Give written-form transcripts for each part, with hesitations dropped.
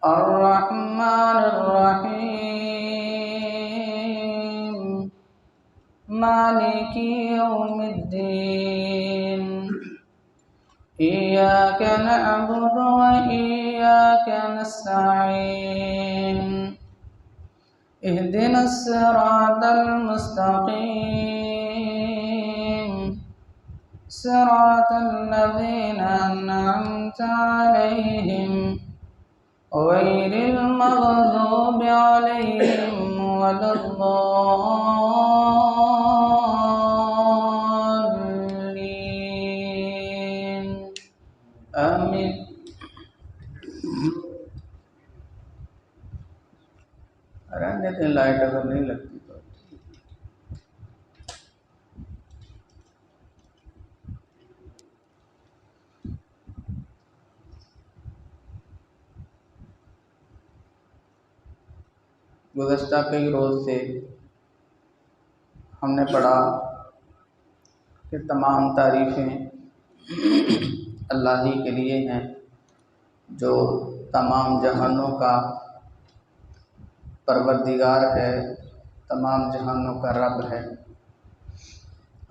الرحمن الرحيم مالك يوم الدين إياك نعبد وإياك نستعين اهدنا الصراط المستقيم صراط الذين أنعمت عليهم غير المغضوب عليهم ولا الضالين آمين۔ رہنے دیں، لائٹ اگر نہیں لگتی تو گزشتہ کئی روز سے ہم نے پڑھا کہ تمام تعریفیں اللہ ہی کے لیے ہیں جو تمام جہانوں کا پروردگار ہے، تمام جہانوں کا رب ہے،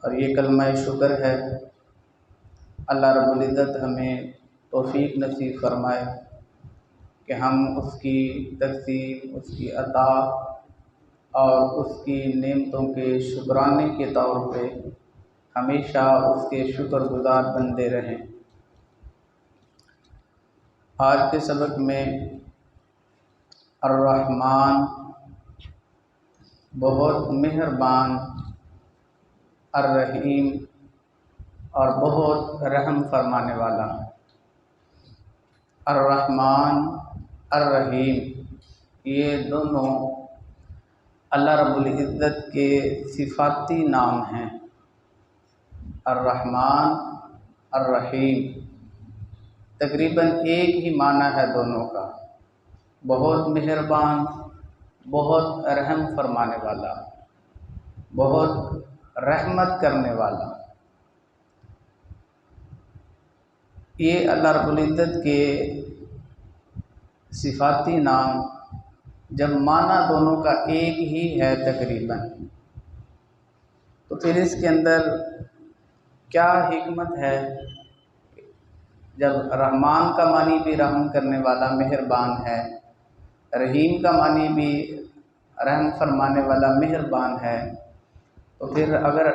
اور یہ کلمہ شکر ہے۔ اللہ رب العزت ہمیں توفیق نصیب فرمائے کہ ہم اس کی تقسیم، اس کی عطا اور اس کی نعمتوں کے شکرانے کے طور پہ ہمیشہ اس کے شکر گزار بنتے رہیں۔ آج کے سبق میں الرحمن بہت مہربان، الرحیم اور بہت رحم فرمانے والا۔ الرحمن الرحیم یہ دونوں اللہ رب العزت کے صفاتی نام ہیں۔ الرحمن الرحیم تقریباً ایک ہی معنی ہے دونوں کا، بہت مہربان، بہت رحم فرمانے والا، بہت رحمت کرنے والا۔ یہ اللہ رب العزت کے صفاتی نام جب معنی دونوں کا ایک ہی ہے تقریباً، تو پھر اس کے اندر کیا حکمت ہے؟ جب رحمان کا معنی بھی رحم کرنے والا، مہربان ہے، رحیم کا معنی بھی رحم فرمانے والا، مہربان ہے، تو پھر اگر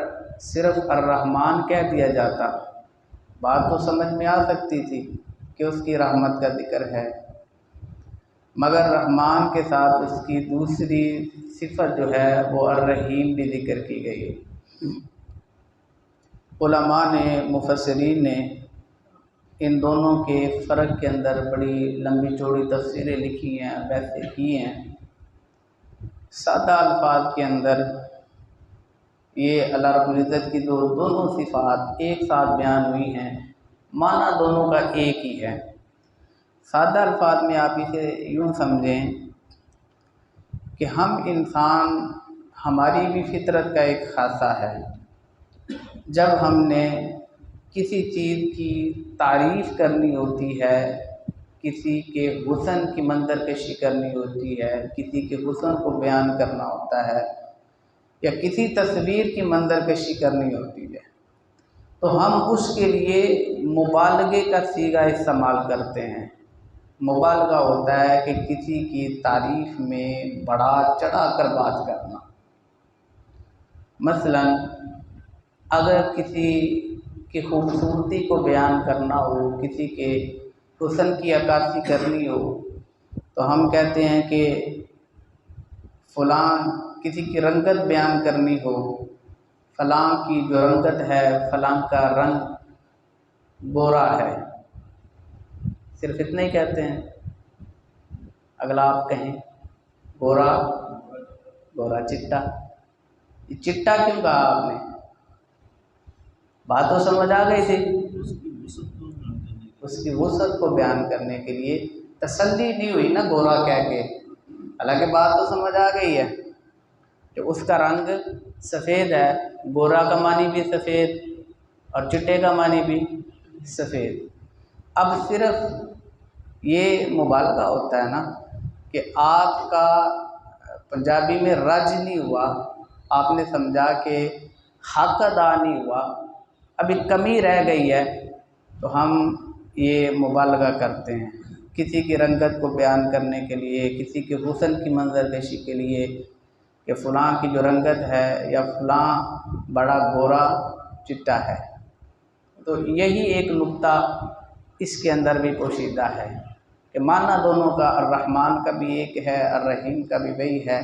صرف الرحمن کہہ دیا جاتا بات تو سمجھ میں آ سکتی تھی کہ اس کی رحمت کا ذکر ہے، مگر رحمان کے ساتھ اس کی دوسری صفت جو ہے وہ الرحیم بھی ذکر کی گئی ہے۔ علماء نے، مفسرین نے ان دونوں کے فرق کے اندر بڑی لمبی چوڑی تفسیریں لکھی ہیں، بحثیں کی ہیں۔ سادہ الفاظ کے اندر یہ اللہ رب العزت کی دونوں صفات ایک ساتھ بیان ہوئی ہیں، معنی دونوں کا ایک ہی ہے۔ سادہ الفاظ میں آپ اسے یوں سمجھیں کہ ہم انسان، ہماری بھی فطرت کا ایک خاصہ ہے، جب ہم نے کسی چیز کی تعریف کرنی ہوتی ہے، کسی کے حسن کی منظر کشی کرنی ہوتی ہے، کسی کے حسن کو بیان کرنا ہوتا ہے، یا کسی تصویر کی منظر کشی کرنی ہوتی ہے، تو ہم اس کے لیے مبالغے کا صیغہ استعمال کرتے ہیں۔ مبالغہ ہوتا ہے کہ کسی کی تعریف میں بڑا چڑھا کر بات کرنا۔ مثلا اگر کسی کی خوبصورتی کو بیان کرنا ہو، کسی کے حسن کی عکاسی کرنی ہو، تو ہم کہتے ہیں کہ فلاں، کسی کی رنگت بیان کرنی ہو، فلاں کی جو رنگت ہے، فلاں کا رنگ گورا ہے، صرف اتنا ہی کہتے ہیں۔ اگلا آپ کہیں گورا، گورا چٹا، یہ چٹا کیوں کہا آپ نے؟ بات تو سمجھ آ گئی تھی، اس کی وسعت کو بیان کرنے کے لیے تسلی نہیں ہوئی نا گورا کہہ کے، حالانکہ بات تو سمجھ آ گئی ہے کہ اس کا رنگ سفید ہے، گورا کا معنی بھی سفید اور چٹے کا معنی بھی سفید۔ اب صرف یہ مبالغہ ہوتا ہے نا کہ آپ کا پنجابی میں رج نہیں ہوا، آپ نے سمجھا کہ حق ادا نہیں ہوا، ابھی کمی رہ گئی ہے، تو ہم یہ مبالغہ کرتے ہیں کسی کی رنگت کو بیان کرنے کے لیے، کسی کے حسن کی منظر کشی کے لیے کہ فلاں کی جو رنگت ہے یا فلاں بڑا گورا چٹا ہے۔ تو یہی ایک نقطہ اس کے اندر بھی پوشیدہ ہے کہ معنی دونوں کا الرحمن کا بھی ایک ہے، الرحیم کا بھی وہی ہے،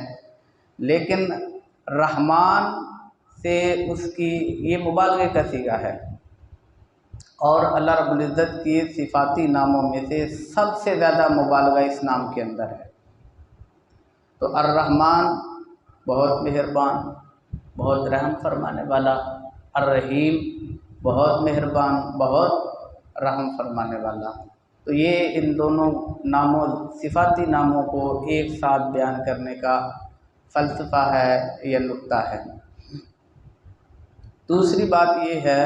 لیکن رحمان سے اس کی یہ مبالغے کا صیغہ ہے، اور اللہ رب العزت کی صفاتی ناموں میں سے سب سے زیادہ مبالغہ اس نام کے اندر ہے۔ تو الرحمن بہت مہربان، بہت رحم فرمانے والا، الرحیم بہت مہربان، بہت رحم فرمانے والا۔ تو یہ ان دونوں ناموں، صفاتی ناموں کو ایک ساتھ بیان کرنے کا فلسفہ ہے، یہ نقطہ ہے۔ دوسری بات یہ ہے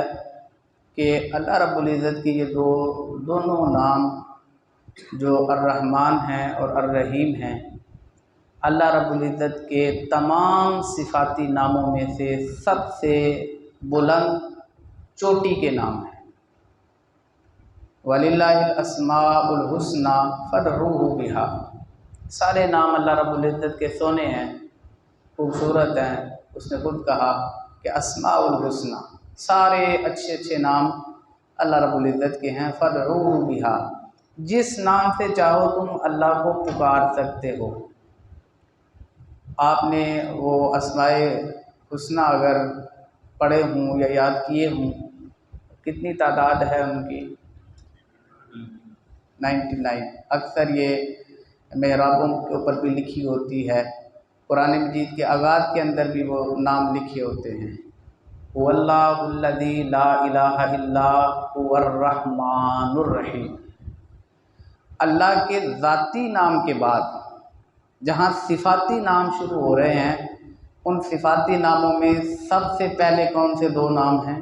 کہ اللہ رب العزت کی یہ دونوں نام جو الرحمن ہیں اور الرحیم ہیں، اللہ رب العزت کے تمام صفاتی ناموں میں سے سب سے بلند چوٹی کے نام ہیں۔ وَلِلَّهِ الْأَسْمَاءُ الْحُسْنَى فَادْعُوهُ بِهَا، سارے نام اللہ رب العزت کے سونے ہیں، خوبصورت ہیں۔ اس نے خود کہا کہ اسماء الحسنى، سارے اچھے اچھے نام اللہ رب العزت کے ہیں۔ فَادْعُوهُ بِهَا، جس نام سے چاہو تم اللہ کو پکار سکتے ہو۔ آپ نے وہ اسماء حسنى اگر پڑھے ہوں یا یاد کیے ہوں، کتنی تعداد ہے ان کی؟ 99۔ اکثر یہ محرابوں کے اوپر بھی لکھی ہوتی ہے، قرآن مجید کے آغاز کے اندر بھی وہ نام لکھے ہوتے ہیں۔ هو اللہ الذی لا الہ الا هو الرحمن الرحیم۔ اللہ کے ذاتی نام کے بعد جہاں صفاتی نام شروع ہو رہے ہیں، ان صفاتی ناموں میں سب سے پہلے کون سے دو نام ہیں؟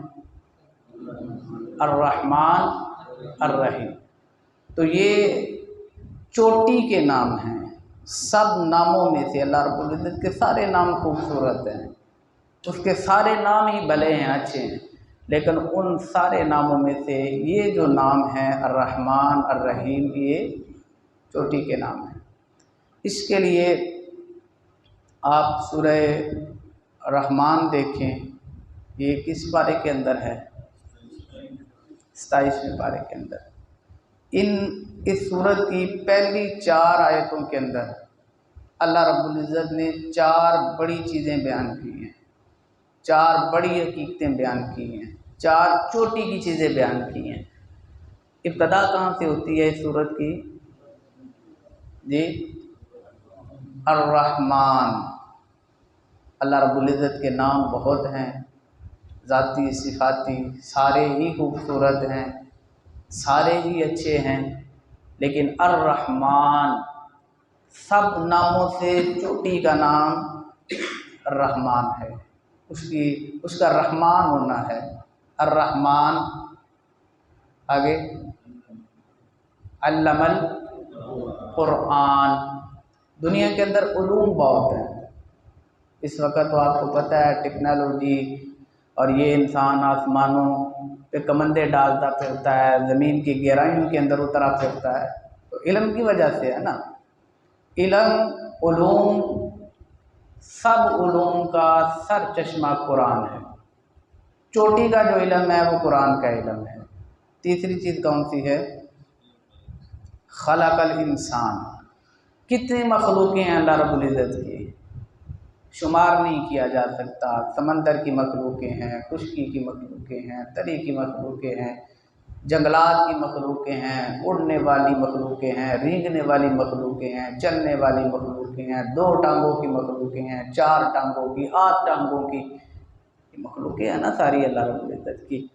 الرحمن، الرحیم۔ تو یہ چوٹی کے نام ہیں، سب ناموں میں سے اللہ رب العزت کے سارے نام خوبصورت ہیں، اس کے سارے نام ہی بھلے ہیں، اچھے ہیں، لیکن ان سارے ناموں میں سے یہ جو نام ہیں الرحمن، الرحیم، یہ چوٹی کے نام ہیں۔ اس کے لیے آپ سورہ رحمان دیکھیں، یہ کس پارے کے اندر ہے؟ 27ویں پارے کے اندر۔ اس سورت کی پہلی 4 آیتوں کے اندر اللہ رب العزت نے 4 بڑی چیزیں بیان کی ہیں، 4 بڑی حقیقتیں بیان کی ہیں، 4 چوٹی کی چیزیں بیان کی ہیں۔ ابتدا کہاں سے ہوتی ہے اس سورت کی؟ جی، الرحمن۔ اللہ رب العزت کے نام بہت ہیں، ذاتی صفاتی سارے ہی خوبصورت ہیں، سارے ہی اچھے ہیں، لیکن الرحمن سب ناموں سے چوٹی کا نام الرحمن ہے، اس کا رحمان ہونا ہے۔ الرحمن، آگے علم القرآن۔ دنیا کے اندر علوم بہت ہیں، اس وقت تو آپ کو پتہ ہے ٹیکنالوجی، اور یہ انسان آسمانوں پہ کمندے ڈالتا پھرتا ہے، زمین کی گہرائیوں کے اندر اترا پھرتا ہے، تو علم کی وجہ سے ہے نا۔ علم، علوم، سب علوم کا سر چشمہ قرآن ہے۔ چوٹی کا جو علم ہے وہ قرآن کا علم ہے۔ تیسری چیز کون سی ہے؟ خلق الانسان۔ کتنی مخلوقیں ہیں اللہ رب العزت کی، شمار نہیں کیا جا سکتا۔ سمندر کی مخلوقیں ہیں، خشکی کی مخلوقیں ہیں، تری کی مخلوقیں ہیں، جنگلات کی مخلوقیں ہیں، اڑنے والی مخلوقیں ہیں، رینگنے والی مخلوقیں ہیں، چلنے والی مخلوقیں ہیں، 2 ٹانگوں کی مخلوقیں ہیں، 4 ٹانگوں کی، 8 ٹانگوں کی مخلوقیں ہیں نا ساری اللہ رب العزت کی۔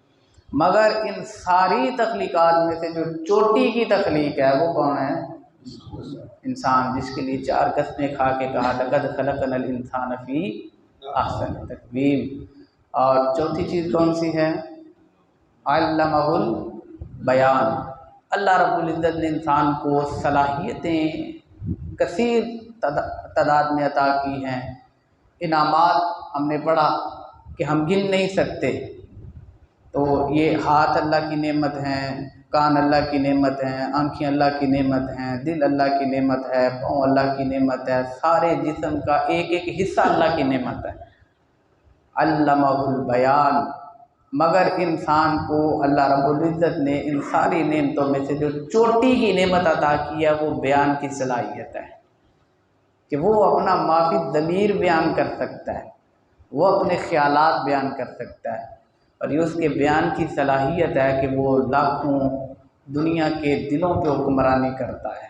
مگر ان ساری تخلیقات میں سے جو چوٹی کی تخلیق ہے وہ کون ہے؟ انسان، جس کے لیے 4 قسمیں کھا کے کہا لقد خلقنا الانسان فی احسن تقویم۔ اور چوتھی چیز کون سی ہے؟ علمہ البیان۔ اللہ رب العزت نے انسان کو صلاحیتیں کثیر تعداد میں عطا کی ہیں۔ انعامات ہم نے پڑھا کہ ہم گن نہیں سکتے، تو یہ ہاتھ اللہ کی نعمت ہیں، کان اللہ کی نعمت ہیں، آنکھیں اللہ کی نعمت ہیں، دل اللہ کی نعمت ہے، پاؤں اللہ کی نعمت ہے، سارے جسم کا ایک ایک حصہ اللہ کی نعمت ہے۔ علمہ البیان، مگر انسان کو اللہ رب العزت نے ان ساری نعمتوں میں سے جو چوٹی کی نعمت عطا کی ہے وہ بیان کی صلاحیت ہے، کہ وہ اپنا مافی ضمیر بیان کر سکتا ہے، وہ اپنے خیالات بیان کر سکتا ہے، اور یہ اس کے بیان کی صلاحیت ہے کہ وہ لاکھوں دنیا کے دلوں پہ حکمرانی کرتا ہے،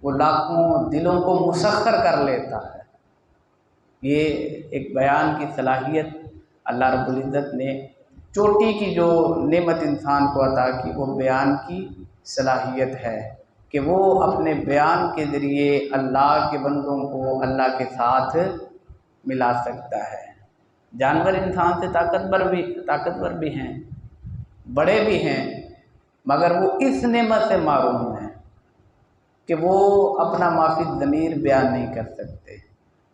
وہ لاکھوں دلوں کو مسخر کر لیتا ہے۔ یہ ایک بیان کی صلاحیت اللہ رب العزت نے چوٹی کی جو نعمت انسان کو عطا کی وہ بیان کی صلاحیت ہے، کہ وہ اپنے بیان کے ذریعے اللہ کے بندوں کو اللہ کے ساتھ ملا سکتا ہے۔ جانور انسان سے طاقتور بھی ہیں، بڑے بھی ہیں، مگر وہ اس نعمت سے محروم ہیں کہ وہ اپنا مافی ضمیر بیان نہیں کر سکتے،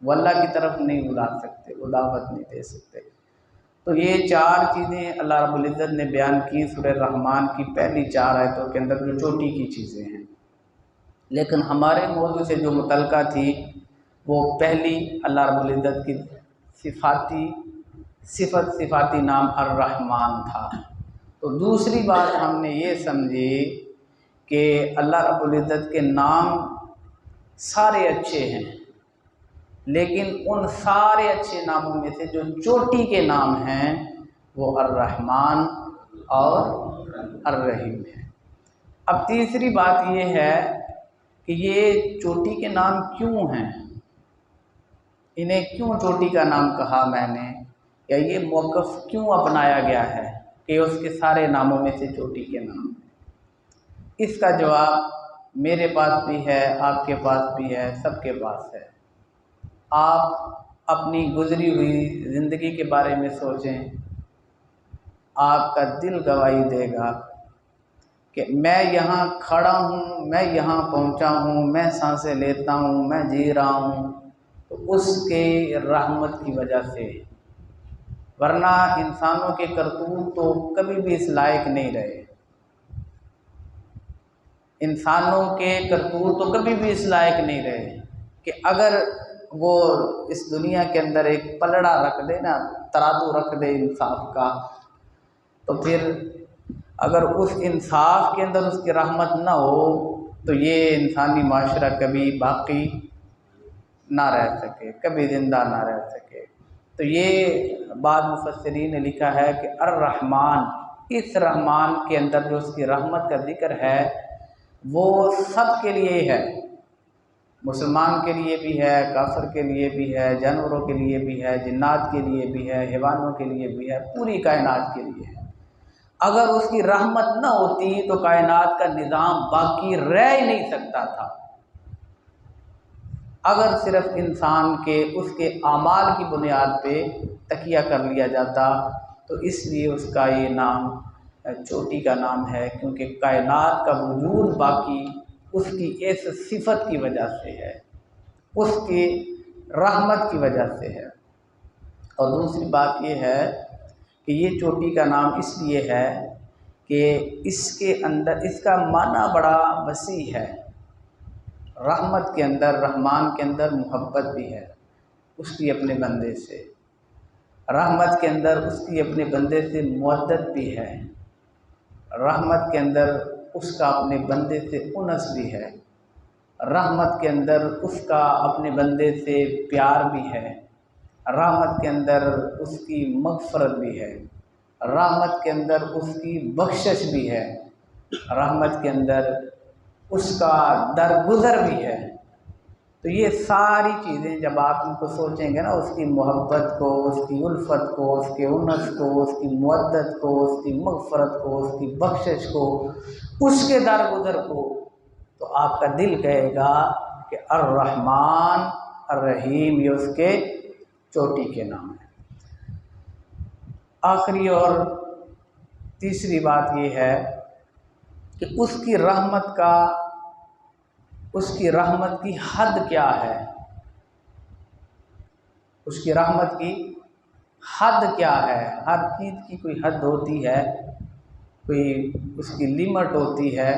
وہ اللہ کی طرف نہیں بلا سکتے، وہ دعوت نہیں دے سکتے۔ تو یہ چار چیزیں اللہ رب العزت نے بیان کی سورہ رحمان کی پہلی 4 آیتوں کے اندر، جو چوٹی کی چیزیں ہیں۔ لیکن ہمارے موضوع سے جو متعلقہ تھی وہ پہلی اللہ رب العزت کی صفاتی نام الرحمن تھا۔ تو دوسری بات ہم نے یہ سمجھی کہ اللہ رب العزت کے نام سارے اچھے ہیں، لیکن ان سارے اچھے ناموں میں سے جو چوٹی کے نام ہیں وہ الرحمن اور الرحیم ہے۔ اب تیسری بات یہ ہے کہ یہ چوٹی کے نام کیوں ہیں، انہیں کیوں چوٹی کا نام کہا میں نے، یا یہ موقف کیوں اپنایا گیا ہے کہ اس کے سارے ناموں میں سے چوٹی کے نام ہیں۔ اس کا جواب میرے پاس بھی ہے، آپ کے پاس بھی ہے، سب کے پاس ہے۔ آپ اپنی گزری ہوئی زندگی کے بارے میں سوچیں، آپ کا دل گواہی دے گا کہ میں یہاں کھڑا ہوں، میں یہاں پہنچا ہوں، میں سانسیں لیتا ہوں، میں جی رہا ہوں، تو اس کے رحمت کی وجہ سے، ورنہ انسانوں کے کرتوت تو کبھی بھی اس لائق نہیں رہے، انسانوں کے کرتوت تو کبھی بھی اس لائق نہیں رہے کہ اگر وہ اس دنیا کے اندر ایک پلڑا رکھ دے نا، ترازو رکھ دے انصاف کا، تو پھر اگر اس انصاف کے اندر اس کی رحمت نہ ہو تو یہ انسانی معاشرہ کبھی باقی نہ رہ سکے، کبھی زندہ نہ رہ سکے۔ تو یہ بعض مفسرین نے لکھا ہے کہ الرحمن، اس رحمان کے اندر جو اس کی رحمت کا ذکر ہے وہ سب کے لیے ہے، مسلمان کے لیے بھی ہے، کافر کے لیے بھی ہے، جانوروں کے لیے بھی ہے، جنات کے لیے بھی ہے، حیوانوں کے لیے بھی ہے، پوری کائنات کے لیے ہے۔ اگر اس کی رحمت نہ ہوتی تو کائنات کا نظام باقی رہ ہی نہیں سکتا تھا۔ اگر صرف انسان کے اس کے اعمال کی بنیاد پہ تکیہ کر لیا جاتا تو اس لیے اس کا یہ نام چوٹی کا نام ہے، کیونکہ کائنات کا وجود باقی اس کی اس صفت کی وجہ سے ہے، اس کی رحمت کی وجہ سے ہے۔ اور دوسری بات یہ ہے کہ یہ چوٹی کا نام اس لیے ہے کہ اس کے اندر اس کا معنی بڑا وسیع ہے۔ رحمت کے اندر، رحمان کے اندر محبت بھی ہے اس کی اپنے بندے سے، رحمت کے اندر اس کی اپنے بندے سے مودت بھی ہے، رحمت کے اندر اس کا اپنے بندے سے انس بھی ہے، رحمت کے اندر اس کا اپنے بندے سے پیار بھی ہے، رحمت کے اندر اس کی مغفرت بھی ہے، رحمت کے اندر اس کی بخشش بھی ہے، رحمت کے اندر اس کا درگزر بھی ہے۔ تو یہ ساری چیزیں جب آپ ان کو سوچیں گے نا، اس کی محبت کو، اس کی الفت کو، اس کے انس کو، اس کی مودت کو، اس کی مغفرت کو، اس کی بخشش کو، اس کے درگزر کو، تو آپ کا دل کہے گا کہ الرحمن الرحیم یہ اس کے چوٹی کے نام ہے۔ آخری اور تیسری بات یہ ہے کہ اس کی رحمت کی حد کیا ہے، اس کی رحمت کی حد کیا ہے۔ ہر چیز کی کوئی حد ہوتی ہے، کوئی اس کی لمٹ ہوتی ہے۔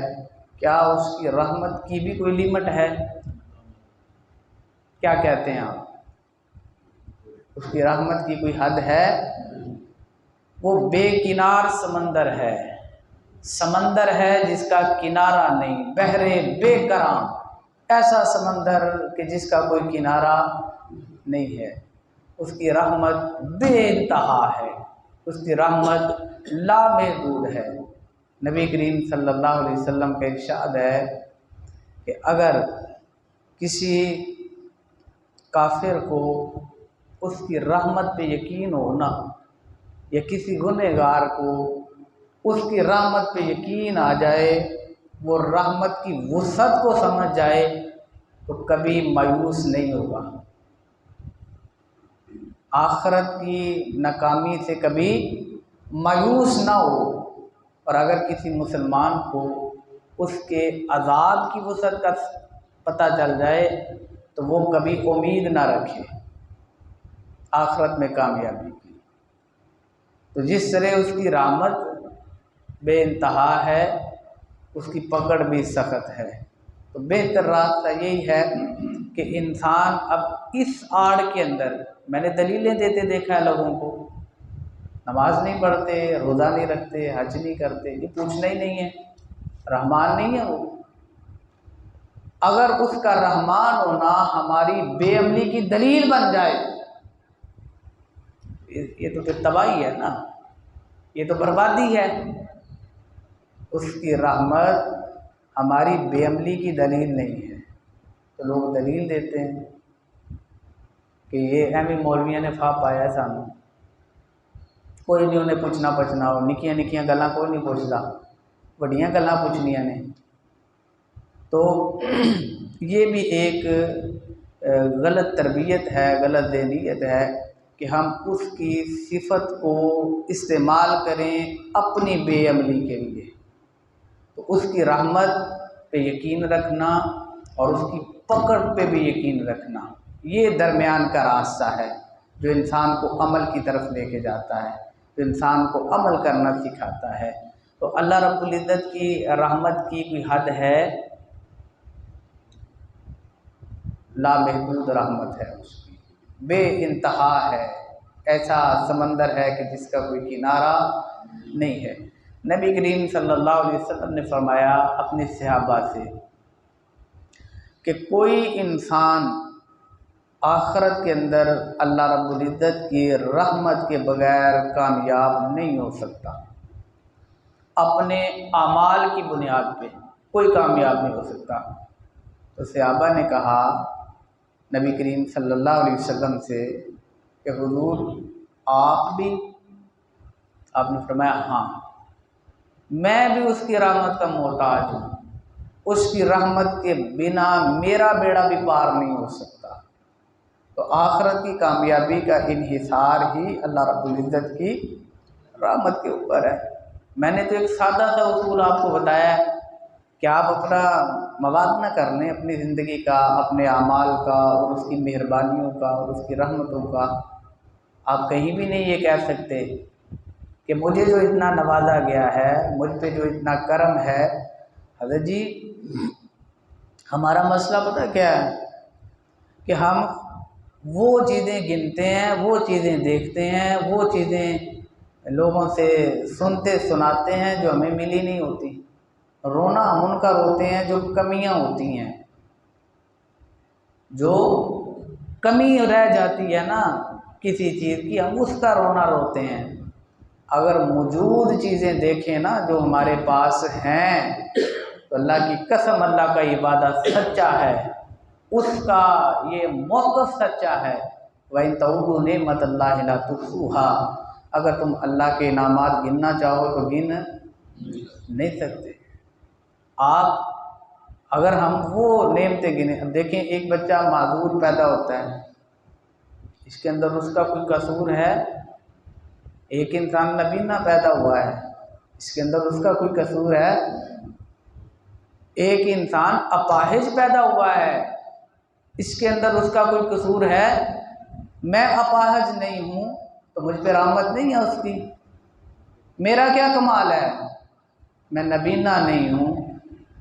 کیا اس کی رحمت کی بھی کوئی لمٹ ہے؟ کیا کہتے ہیں آپ؟ اس کی رحمت کی کوئی حد ہے؟ وہ بے کنار سمندر ہے جس کا کنارہ نہیں، بحر بے کراں، ایسا سمندر کہ جس کا کوئی کنارہ نہیں ہے۔ اس کی رحمت بے انتہا ہے، اس کی رحمت لامحدود ہے۔ نبی کریم صلی اللہ علیہ وسلم کا ارشاد ہے کہ اگر کسی کافر کو اس کی رحمت پہ یقین ہو نا، یا کسی گنہگار کو اس کی رحمت پہ یقین آ جائے، وہ رحمت کی وسعت کو سمجھ جائے، تو کبھی مایوس نہیں ہوگا، آخرت کی ناکامی سے کبھی مایوس نہ ہو۔ اور اگر کسی مسلمان کو اس کے عذاب کی وسعت کا پتہ چل جائے تو وہ کبھی امید نہ رکھے آخرت میں کامیابی کی۔ تو جس طرح اس کی رحمت بے انتہا ہے، اس کی پکڑ بھی سخت ہے۔ تو بہتر راستہ یہی ہے کہ انسان اب اس آڑ کے اندر، میں نے دلیلیں دیتے دیکھا ہے لوگوں کو، نماز نہیں پڑھتے، روزہ نہیں رکھتے، حج نہیں کرتے، یہ پوچھنا ہی نہیں ہے، رحمان نہیں ہے وہ۔ اگر اس کا رحمان ہونا ہماری بے عملی کی دلیل بن جائے، یہ تو پھر تباہی ہے نا، یہ تو بربادی ہے۔ اس کی رحمت ہماری بے عملی کی دلیل نہیں ہے، تو لوگ دلیل دیتے ہیں کہ یہ ایویں مولویاں نے فا پایا ہے سانوں، کوئی نہیں انہیں پوچھنا پچھنا ہو، نکیاں نکیاں گلاں کوئی نہیں پوچھتا، بڑیاں گلاں پوچھنیاں نے۔ تو یہ بھی ایک غلط تربیت ہے، غلط ذہنیت ہے کہ ہم اس کی صفت کو استعمال کریں اپنی بے عملی کے لیے۔ تو اس کی رحمت پہ یقین رکھنا اور اس کی پکڑ پہ بھی یقین رکھنا، یہ درمیان کا راستہ ہے جو انسان کو عمل کی طرف لے کے جاتا ہے، جو انسان کو عمل کرنا سکھاتا ہے۔ تو اللہ رب العزت کی رحمت کی کوئی حد ہے؟ لامحدود رحمت ہے اس کی، بے انتہا ہے، ایسا سمندر ہے کہ جس کا کوئی کنارہ نہیں ہے۔ نبی کریم صلی اللہ علیہ وسلم نے فرمایا اپنے صحابہ سے کہ کوئی انسان آخرت کے اندر اللہ رب العزت کی رحمت کے بغیر کامیاب نہیں ہو سکتا، اپنے اعمال کی بنیاد پہ کوئی کامیاب نہیں ہو سکتا۔ تو صحابہ نے کہا نبی کریم صلی اللہ علیہ وسلم سے کہ حضور آپ بھی؟ آپ نے فرمایا ہاں، میں بھی اس کی رحمت کا محتاج ہوں، اس کی رحمت کے بنا میرا بیڑا بھی پار نہیں ہو سکتا۔ تو آخرت کی کامیابی کا انحصار ہی اللہ رب العزت کی رحمت کے اوپر ہے۔ میں نے تو ایک سادہ سا اصول آپ کو بتایا ہے کہ آپ اپنا موازنہ کر لیں اپنی زندگی کا، اپنے اعمال کا، اور اس کی مہربانیوں کا اور اس کی رحمتوں کا۔ آپ کہیں بھی نہیں یہ کہہ سکتے کہ مجھے جو اتنا نوازا گیا ہے، مجھ پہ جو اتنا کرم ہے، حضرت جی ہمارا مسئلہ پتہ کیا ہے کہ ہم وہ چیزیں گنتے ہیں، وہ چیزیں دیکھتے ہیں، وہ چیزیں لوگوں سے سنتے سناتے ہیں جو ہمیں ملی نہیں ہوتی۔ رونا ہم ان کا روتے ہیں جو کمیاں ہوتی ہیں، جو کمی رہ جاتی ہے نا کسی چیز کی، ہم اس کا رونا روتے ہیں۔ اگر موجود چیزیں دیکھیں نا جو ہمارے پاس ہیں، تو اللہ کی قسم اللہ کا یہ وعدہ سچا ہے، اس کا یہ موقف سچا ہے۔ وَإِن تَعُدُّوا نِعْمَتَ اللَّهِ لَا تُحْصُوهَا، اگر تم اللہ کے انعامات گننا چاہو تو گن نہیں سکتے۔ آپ اگر ہم وہ نعمتیں گنیں، اب دیکھیں ایک بچہ معذور پیدا ہوتا ہے، اس کے اندر اس کا کوئی قصور ہے؟ ایک انسان نابینا پیدا ہوا ہے، اس کے اندر اس کا کوئی قصور ہے؟ ایک انسان اپاہج پیدا ہوا ہے، اس کے اندر اس کا کوئی قصور ہے؟ میں اپاہج نہیں ہوں تو مجھ پہ رحمت نہیں ہے اس کی؟ میرا کیا کمال ہے؟ میں نبینا نہیں ہوں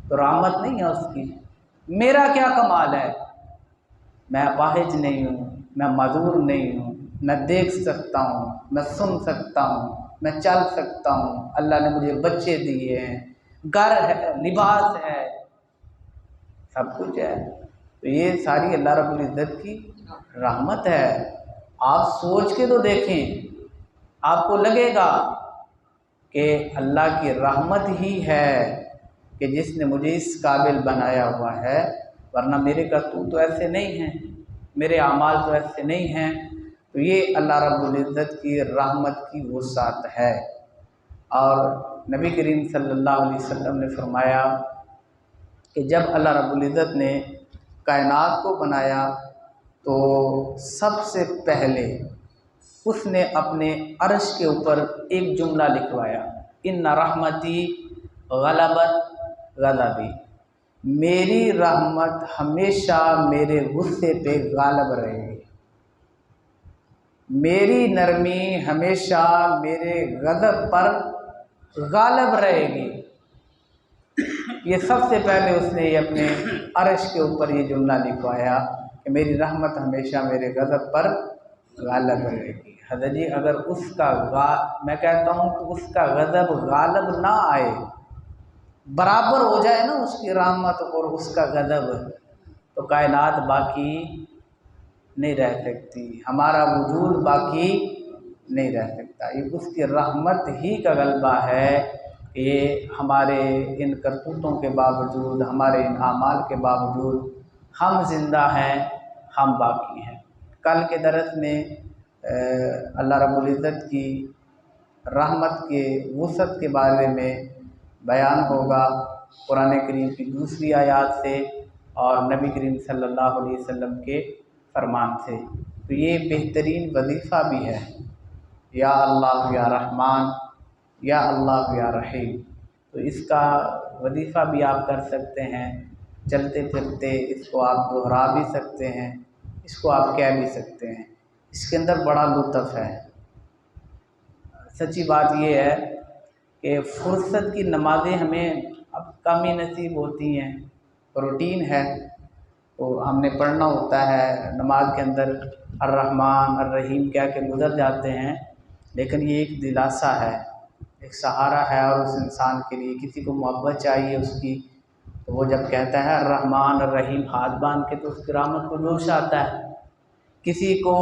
تو رحمت نہیں ہے اس کی؟ میرا کیا کمال ہے؟ میں اپاہج نہیں ہوں، میں معذور نہیں ہوں، میں دیکھ سکتا ہوں، میں سن سکتا ہوں، میں چل سکتا ہوں، اللہ نے مجھے بچے دیے ہیں، گھر ہے، لباس ہے، سب کچھ ہے۔ تو یہ ساری اللہ رب العزت کی رحمت ہے۔ آپ سوچ کے تو دیکھیں، آپ کو لگے گا کہ اللہ کی رحمت ہی ہے کہ جس نے مجھے اس قابل بنایا ہوا ہے، ورنہ میرے کرتوت تو ایسے نہیں ہیں، میرے اعمال تو ایسے نہیں ہیں۔ تو یہ اللہ رب العزت کی رحمت کی وسعت ہے۔ اور نبی کریم صلی اللہ علیہ وسلم نے فرمایا کہ جب اللہ رب العزت نے کائنات کو بنایا تو سب سے پہلے اس نے اپنے عرش کے اوپر ایک جملہ لکھوایا، ان رحمتی غلبت غضبی، میری رحمت ہمیشہ میرے غصے پہ غالب رہے گی، میری نرمی ہمیشہ میرے غضب پر غالب رہے گی۔ یہ سب سے پہلے اس نے یہ اپنے عرش کے اوپر یہ جملہ لکھوایا کہ میری رحمت ہمیشہ میرے غضب پر غالب رہے گی۔ حضرت جی اگر اس کا میں کہتا ہوں کہ اس کا غضب غالب نہ آئے، برابر ہو جائے نا اس کی رحمت اور اس کا غضب، تو کائنات باقی نہیں رہ سکتی، ہمارا وجود باقی نہیں رہ سکتا۔ یہ اس کی رحمت ہی کا غلبہ ہے کہ یہ ہمارے ان کرتوتوں کے باوجود، ہمارے ان اعمال کے باوجود ہم زندہ ہیں، ہم باقی ہیں۔ کل کے درس میں اللہ رب العزت کی رحمت کے وسعت کے بارے میں بیان ہوگا قرآن کریم کی دوسری آیات سے اور نبی کریم صلی اللہ علیہ وسلم کے فرمان سے۔ تو یہ بہترین وظیفہ بھی ہے، یا اللہ یا رحمان، یا اللہ یا رحیم۔ تو اس کا وظیفہ بھی آپ کر سکتے ہیں، چلتے پھرتے اس کو آپ دہرا بھی سکتے ہیں، اس کو آپ کہہ بھی سکتے ہیں۔ اس کے اندر بڑا لطف ہے۔ سچی بات یہ ہے کہ فرصت کی نمازیں ہمیں اب کم ہی نصیب ہوتی ہیں، روٹین ہے تو ہم نے پڑھنا ہوتا ہے، نماز کے اندر الرحمن الرحیم کہہ کے گزر جاتے ہیں، لیکن یہ ایک دلاسا ہے، ایک سہارا ہے، اور اس انسان کے لیے کسی کو محبت چاہیے اس کی، تو وہ جب کہتا ہے الرحمن الرحیم ہاتھ باندھ کے تو اس کی رحمت کو جوش آتا ہے۔ کسی کو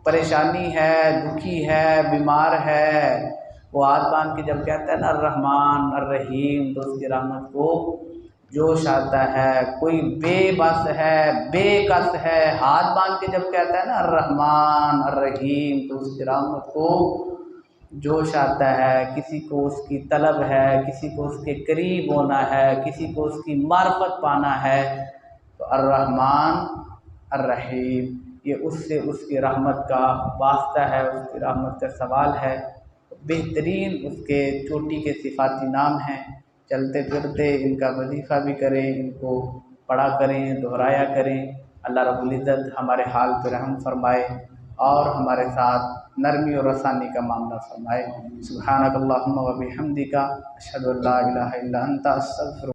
پریشانی ہے، دکھی ہے، بیمار ہے، وہ ہاتھ باندھ کے جب کہتا ہے نا الرحمن الرحیم تو اس کی رحمت کو جوش آتا ہے۔ کوئی بے بس ہے، بے کس ہے، ہاتھ باندھ کے جب کہتا ہے نا الرحمن الرحیم تو اس کی رحمت کو جوش آتا ہے۔ کسی کو اس کی طلب ہے، کسی کو اس کے قریب ہونا ہے، کسی کو اس کی معرفت پانا ہے، تو الرحمن الرحیم یہ اس سے اس کی رحمت کا واسطہ ہے، اس کی رحمت کا سوال ہے۔ بہترین اس کے چوٹی کے صفاتی نام ہیں، چلتے پھرتے ان کا وظیفہ بھی کریں، ان کو پڑھا کریں، دہرایا کریں۔ اللہ رب العزت ہمارے حال پہ رحم فرمائے اور ہمارے ساتھ نرمی اور آسانی کا معاملہ فرمائے۔ سبحانک اللہم و بحمدک، اشہد ان لا الہ الا انت، استغفرک۔